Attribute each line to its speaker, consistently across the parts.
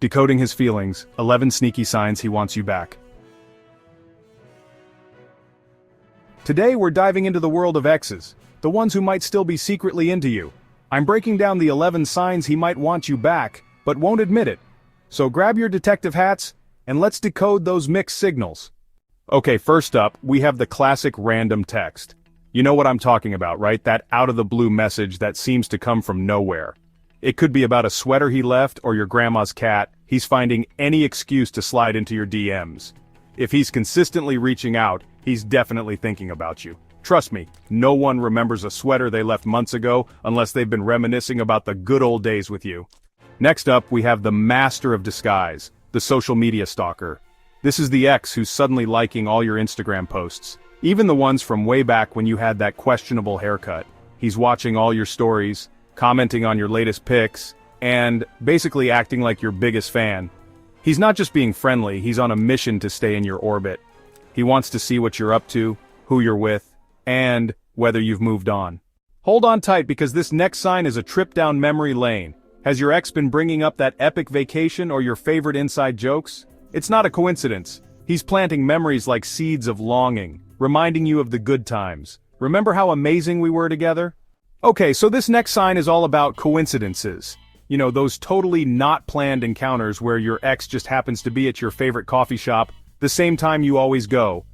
Speaker 1: Decoding his feelings, 11 sneaky signs he wants you back. Today we're diving into the world of exes, the ones who might still be secretly into you. I'm breaking down the 11 signs he might want you back, but won't admit it. So grab your detective hats, and let's decode those mixed signals. Okay, first up, we have the classic random text. You know what I'm talking about, right? That out-of-the-blue message that seems to come from nowhere. It could be about a sweater he left or your grandma's cat. He's finding any excuse to slide into your DMs. If he's consistently reaching out, he's definitely thinking about you. Trust me, no one remembers a sweater they left months ago unless they've been reminiscing about the good old days with you. Next up, we have the master of disguise, the social media stalker. This is the ex who's suddenly liking all your Instagram posts, even the ones from way back when you had that questionable haircut. He's watching all your stories, commenting on your latest pics, and basically acting like your biggest fan. He's not just being friendly, he's on a mission to stay in your orbit. He wants to see what you're up to, who you're with, and whether you've moved on. Hold on tight because this next sign is a trip down memory lane. Has your ex been bringing up that epic vacation or your favorite inside jokes? It's not a coincidence. He's planting memories like seeds of longing, reminding you of the good times. Remember how amazing we were together? Okay, so this next sign is all about coincidences. You know, those totally not planned encounters where your ex just happens to be at your favorite coffee shop, the same time you always go.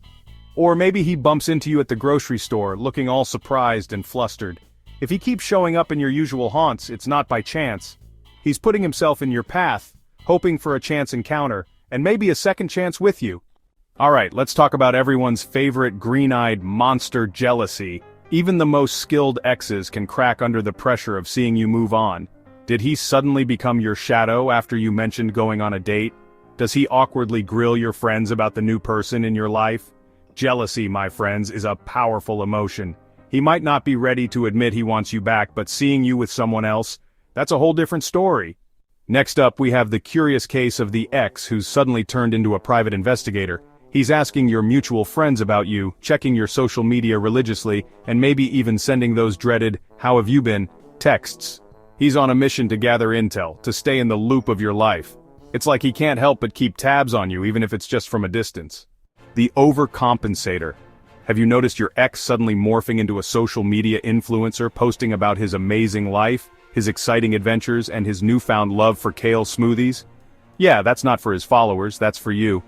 Speaker 1: Or maybe he bumps into you at the grocery store, looking all surprised and flustered. If he keeps showing up in your usual haunts, it's not by chance. He's putting himself in your path, hoping for a chance encounter, and maybe a second chance with you. Alright, let's talk about everyone's favorite green-eyed monster jealousy. Even the most skilled exes can crack under the pressure of seeing you move on. Did he suddenly become your shadow after you mentioned going on a date? Does he awkwardly grill your friends about the new person in your life? Jealousy, my friends, is a powerful emotion. He might not be ready to admit he wants you back, but seeing you with someone else, that's a whole different story. Next up, we have the curious case of the ex who's suddenly turned into a private investigator. He's asking your mutual friends about you, checking your social media religiously, and maybe even sending those dreaded, "How have you been?" texts. He's on a mission to gather intel, to stay in the loop of your life. It's like he can't help but keep tabs on you, even if it's just from a distance. The overcompensator. Have you noticed your ex suddenly morphing into a social media influencer, posting about his amazing life, his exciting adventures, and his newfound love for kale smoothies? Yeah, that's not for his followers, that's for you.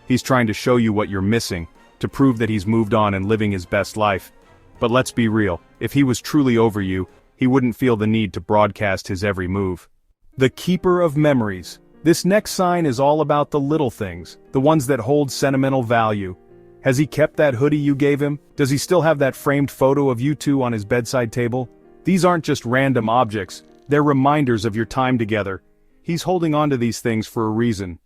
Speaker 1: He's trying to show you what you're missing, to prove that he's moved on and living his best life. But let's be real, if he was truly over you, he wouldn't feel the need to broadcast his every move. The keeper of memories. This next sign is all about the little things, the ones that hold sentimental value. Has he kept that hoodie you gave him? Does he still have that framed photo of you two on his bedside table? These aren't just random objects, they're reminders of your time together. He's holding on to these things for a reason.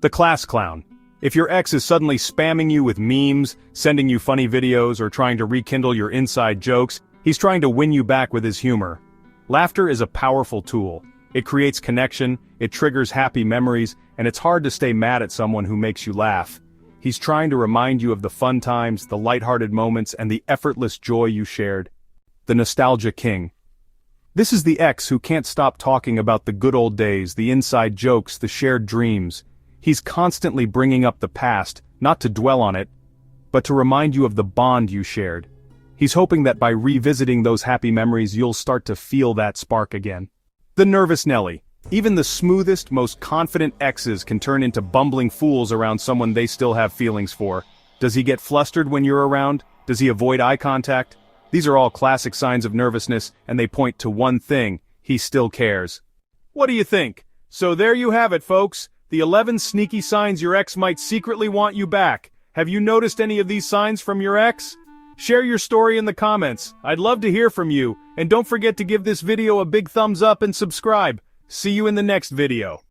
Speaker 1: The class clown. If your ex is suddenly spamming you with memes, sending you funny videos, or trying to rekindle your inside jokes, he's trying to win you back with his humor. Laughter is a powerful tool. It creates connection, it triggers happy memories, and it's hard to stay mad at someone who makes you laugh. He's trying to remind you of the fun times, the lighthearted moments, and the effortless joy you shared. The nostalgia king. This is the ex who can't stop talking about the good old days, the inside jokes, the shared dreams. He's constantly bringing up the past, not to dwell on it, but to remind you of the bond you shared. He's hoping that by revisiting those happy memories you'll start to feel that spark again. The nervous Nelly. Even the smoothest, most confident exes can turn into bumbling fools around someone they still have feelings for. Does he get flustered when you're around? Does he avoid eye contact? These are all classic signs of nervousness, and they point to one thing: he still cares. What do you think? So there you have it, folks. The 11 sneaky signs your ex might secretly want you back. Have you noticed any of these signs from your ex? Share your story in the comments. I'd love to hear from you, and don't forget to give this video a big thumbs up and subscribe. See you in the next video.